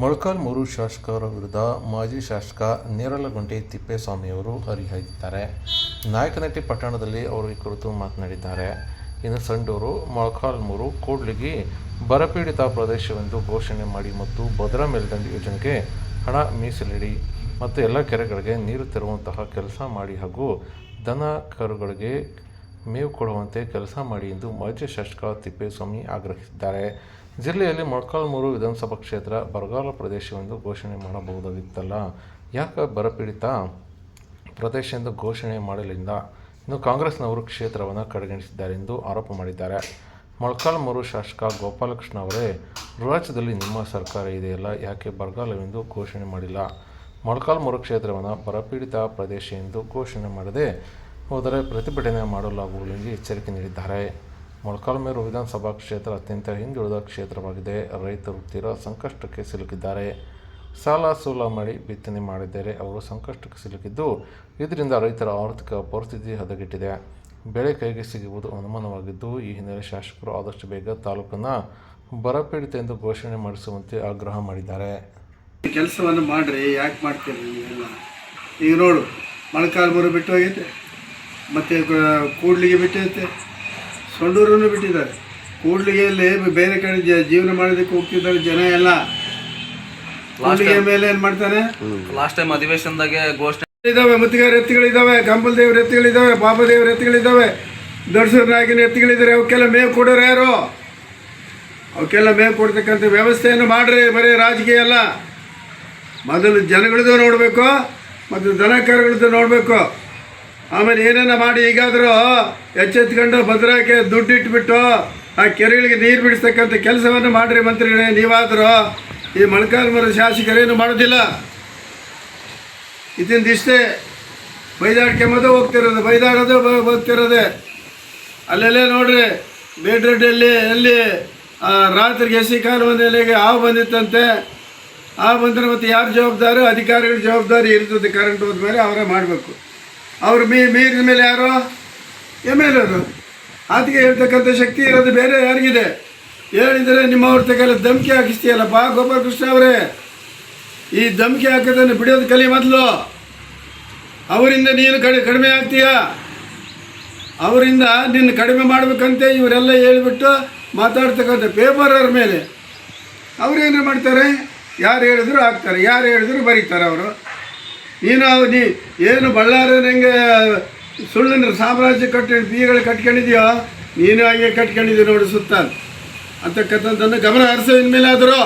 ಮೊಳಕಾಲ್ಮೂರು ಶಾಸಕರ ವಿರುದ್ಧ ಮಾಜಿ ಶಾಸಕ ನೇರಲಗುಂಟೆ ತಿಪ್ಪೇಸ್ವಾಮಿಯವರು ಹರಿಹಾಯ್ದಿದ್ದಾರೆ. ನಾಯಕನಹಟ್ಟಿ ಪಟ್ಟಣದಲ್ಲಿ ಅವರು ಈ ಕುರಿತು ಮಾತನಾಡಿದ್ದಾರೆ. ಇನ್ನು ಸಂಡೂರು, ಮೊಳಕಾಲ್ಮೂರು, ಕೂಡ್ಲಿಗಿ ಬರಪೀಡಿತ ಪ್ರದೇಶವೆಂದು ಘೋಷಣೆ ಮಾಡಿ ಮತ್ತು ಭದ್ರಾ ಮೇಲ್ದಂಡೆ ಯೋಜನೆಗೆ ಹಣ ಮೀಸಲಿಡಿ ಮತ್ತು ಎಲ್ಲ ಕೆರೆಗಳಿಗೆ ನೀರು ತರುವಂತಹ ಕೆಲಸ ಮಾಡಿ ಹಾಗೂ ದನ ಕರುಗಳಿಗೆ ಮೇವು ಕೊಡುವಂತೆ ಕೆಲಸ ಮಾಡಿ ಎಂದು ಮಾಜಿ ಶಾಸಕ ತಿಪ್ಪೇಸ್ವಾಮಿ ಆಗ್ರಹಿಸಿದ್ದಾರೆ. ಜಿಲ್ಲೆಯಲ್ಲಿ ಮೊಳಕಾಲ್ಮೂರು ವಿಧಾನಸಭಾ ಕ್ಷೇತ್ರ ಬರಗಾಲ ಪ್ರದೇಶವೆಂದು ಘೋಷಣೆ ಮಾಡಬಹುದಾಗಿತ್ತಲ್ಲ, ಯಾಕೆ ಬರಪೀಡಿತ ಪ್ರದೇಶ ಎಂದು ಘೋಷಣೆ ಮಾಡಲಿಲ್ಲ? ಇನ್ನು ಕಾಂಗ್ರೆಸ್ನವರು ಕ್ಷೇತ್ರವನ್ನು ಕಡೆಗಣಿಸಿದ್ದಾರೆ ಎಂದು ಆರೋಪ ಮಾಡಿದ್ದಾರೆ. ಮೊಳಕಾಲ್ಮೂರು ಶಾಸಕ ಗೋಪಾಲಕೃಷ್ಣ ಅವರೇ, ರಾಜ್ಯದಲ್ಲಿ ನಿಮ್ಮ ಸರ್ಕಾರ ಇದೆಯಲ್ಲ, ಯಾಕೆ ಬರಗಾಲವೆಂದು ಘೋಷಣೆ ಮಾಡಿಲ್ಲ? ಮೊಳಕಾಲ್ಮೂರು ಕ್ಷೇತ್ರವನ್ನು ಬರಪೀಡಿತ ಪ್ರದೇಶ ಎಂದು ಘೋಷಣೆ ಮಾಡದೆ ಹೋದರೆ ಪ್ರತಿಭಟನೆ ಮಾಡಲಾಗುವುದು ಎಂದು ಎಚ್ಚರಿಕೆ ನೀಡಿದ್ದಾರೆ. ಮೊಳಕಾಲ್ಮೂರು ವಿಧಾನಸಭಾ ಕ್ಷೇತ್ರ ಅತ್ಯಂತ ಹಿಂದುಳಿದ ಕ್ಷೇತ್ರವಾಗಿದೆ. ರೈತರು ತೀರಾ ಸಂಕಷ್ಟಕ್ಕೆ ಸಿಲುಕಿದ್ದಾರೆ. ಸಾಲ ಸೂಲ ಮಾಡಿ ಬಿತ್ತನೆ ಮಾಡಿದ್ದಾರೆ. ಅವರು ಸಂಕಷ್ಟಕ್ಕೆ ಸಿಲುಕಿದ್ದು, ಇದರಿಂದ ರೈತರ ಆರ್ಥಿಕ ಪರಿಸ್ಥಿತಿ ಹದಗೆಟ್ಟಿದೆ. ಬೆಳೆ ಕೈಗೆ ಸಿಗುವುದು ಅನುಮಾನವಾಗಿದ್ದು, ಈ ಹಿನ್ನೆಲೆ ಶಾಸಕರು ಆದಷ್ಟು ಬೇಗ ತಾಲೂಕನ್ನು ಬರಪೀಡಿತ ಎಂದು ಘೋಷಣೆ ಮಾಡಿಸುವಂತೆ ಆಗ್ರಹ ಮಾಡಿದ್ದಾರೆ. ಕೆಲಸವನ್ನು ಮಾಡ್ರಿ, ಯಾಕೆ ಮಾಡ್ತೀರಿ ಎಲ್ಲ? ಈಗ ನೋಡು, ಮೊಳಕಾಲ್ಮೂರು ಬಿಟ್ಟು ಹೋಗೈತೆ, ಮತ್ತು ಕೂಡ್ಲಿಗೆ ಬಿಟ್ಟೈತೆ, ಸಂಡೂರನ್ನು ಬಿಟ್ಟಿದ್ದಾರೆ. ಕೂಡ್ಲಿಗೆಯಲ್ಲಿ ಬೇರೆ ಕಡೆ ಜೀವನ ಮಾಡೋದಕ್ಕೆ ಹೋಗ್ತಿದ್ದಾರೆ ಜನ ಎಲ್ಲ. ಕೂಡ್ಲಿಗೆ ಮೇಲೆ ಏನು ಮಾಡ್ತಾನೆ? ಲಾಸ್ಟ್ ಟೈಮ್ ಅಧಿವೇಶನದಾಗೆ ಘೋಷಣೆ ಇದ್ದಾವೆ, ಮುತ್ತಿಗಾರ ಎತ್ತುಗಳಿದ್ದಾವೆ, ಕಂಬಲ್ ದೇವ್ರ ಎತ್ತುಗಳಿದ್ದಾವೆ, ಬಾಬಾ ದೇವ್ರ ಎತ್ತುಗಳಿದ್ದಾವೆ, ದೊಡ್ಡಸೂರಿನಾಗಿನ ಎತ್ತುಗಳಿದ್ದಾರೆ. ಅವಕ್ಕೆಲ್ಲ ಮೇವು ಕೊಡೋರು ಯಾರು? ಅವಕ್ಕೆಲ್ಲ ಮೇವು ಕೊಡ್ತಕ್ಕಂಥ ವ್ಯವಸ್ಥೆಯನ್ನು ಮಾಡ್ರಿ. ಬರೀ ರಾಜಕೀಯ ಅಲ್ಲ, ಮೊದಲು ಜನಗಳದ್ದು ನೋಡಬೇಕು ಮತ್ತು ದನ ಕರುಗಳದ್ದು ನೋಡಬೇಕು. ಆಮೇಲೆ ಏನೇನ ಮಾಡಿ ಈಗಾದರೂ ಎಚ್ಚೆತ್ಕೊಂಡು ಭದ್ರಾಕ್ಕೆ ದುಡ್ಡು ಇಟ್ಬಿಟ್ಟು ಆ ಕೆರೆಗಳಿಗೆ ನೀರು ಬಿಡಿಸ್ತಕ್ಕಂಥ ಕೆಲಸವನ್ನು ಮಾಡಿರಿ ಮಂತ್ರಿಗಳೇ. ನೀವಾದರೂ ಈ ಮೊಳಕಾಲ್ಮೂರು ಶಾಸಕರೇನು ಮಾಡೋದಿಲ್ಲ. ಇಷ್ಟೇ ಬೈದಾಡ್ಕೊಂಬದು ಬೈದಾಡೋದು ಹೋಗ್ತಿರೋದೆ. ಅಲ್ಲೆಲ್ಲೇ ನೋಡ್ರಿ, ಬೇಡ್ರೆಡ್ಡಿಯಲ್ಲಿ ಎಲ್ಲಿ ರಾತ್ರಿಗೆ ಎಸಿ ಕಾಲುವೆಗೆ ಹಾವು ಬಂದಿತ್ತಂತೆ. ಹಾವು ಬಂದರೆ ಮತ್ತು ಯಾರು ಜವಾಬ್ದಾರಿ? ಅಧಿಕಾರಿಗಳ ಜವಾಬ್ದಾರಿ ಇರ್ತದೆ. ಕರೆಂಟ್ ಹೋದ್ಮೇಲೆ ಅವರೇ ಮಾಡಬೇಕು. ಅವರು ಮೀರಿದ ಮೇಲೆ ಯಾರು? ಎಮ್ ಎಲ್ ಎರು. ಅದಕ್ಕೆ ಹೇಳ್ತಕ್ಕಂಥ ಶಕ್ತಿ ಇರೋದು ಬೇರೆ ಯಾರಿಗಿದೆ? ಹೇಳಿದರೆ ನಿಮ್ಮವ್ರ ತಗೆಲ್ಲ ಧಮಕಿ ಹಾಕಿಸ್ತೀಯಲ್ಲಪ್ಪ ಗೋಪಾಲಕೃಷ್ಣ ಅವರೇ. ಈ ಧಮಕಿ ಹಾಕೋದನ್ನು ಬಿಡೋದು ಕಲಿ ಮೊದಲು. ಅವರಿಂದ ನೀನು ಕಡಿಮೆ ಆಗ್ತೀಯ. ಅವರಿಂದ ನಿನ್ನ ಕಡಿಮೆ ಮಾಡಬೇಕಂತೆ ಇವರೆಲ್ಲ ಹೇಳಿಬಿಟ್ಟು ಮಾತಾಡ್ತಕ್ಕಂಥ ಪೇಪರ್ ಅವ್ರ ಮೇಲೆ ಅವರೇನು ಮಾಡ್ತಾರೆ? ಯಾರು ಹೇಳಿದ್ರು ಹಾಕ್ತಾರೆ, ಯಾರು ಹೇಳಿದ್ರು ಬರೀತಾರೆ ಅವರು. ನೀನು ಏನು ಬಳ್ಳಾರನಂಗೆ ಸುಳ್ಳಿನ ಸಾಮ್ರಾಜ್ಯ ಬೀಗಳು ಕಟ್ಕೊಂಡಿದೆಯೋ, ನೀನು ಹಾಗೆ ಕಟ್ಕೊಂಡಿದ್ದೀವಿ ನೋಡಿ ಸುತ್ತ ಅಂತಕ್ಕಂಥದ್ದನ್ನು ಗಮನ ಹರಿಸೋ ಇನ್ಮೇಲೆ ಆದರೂ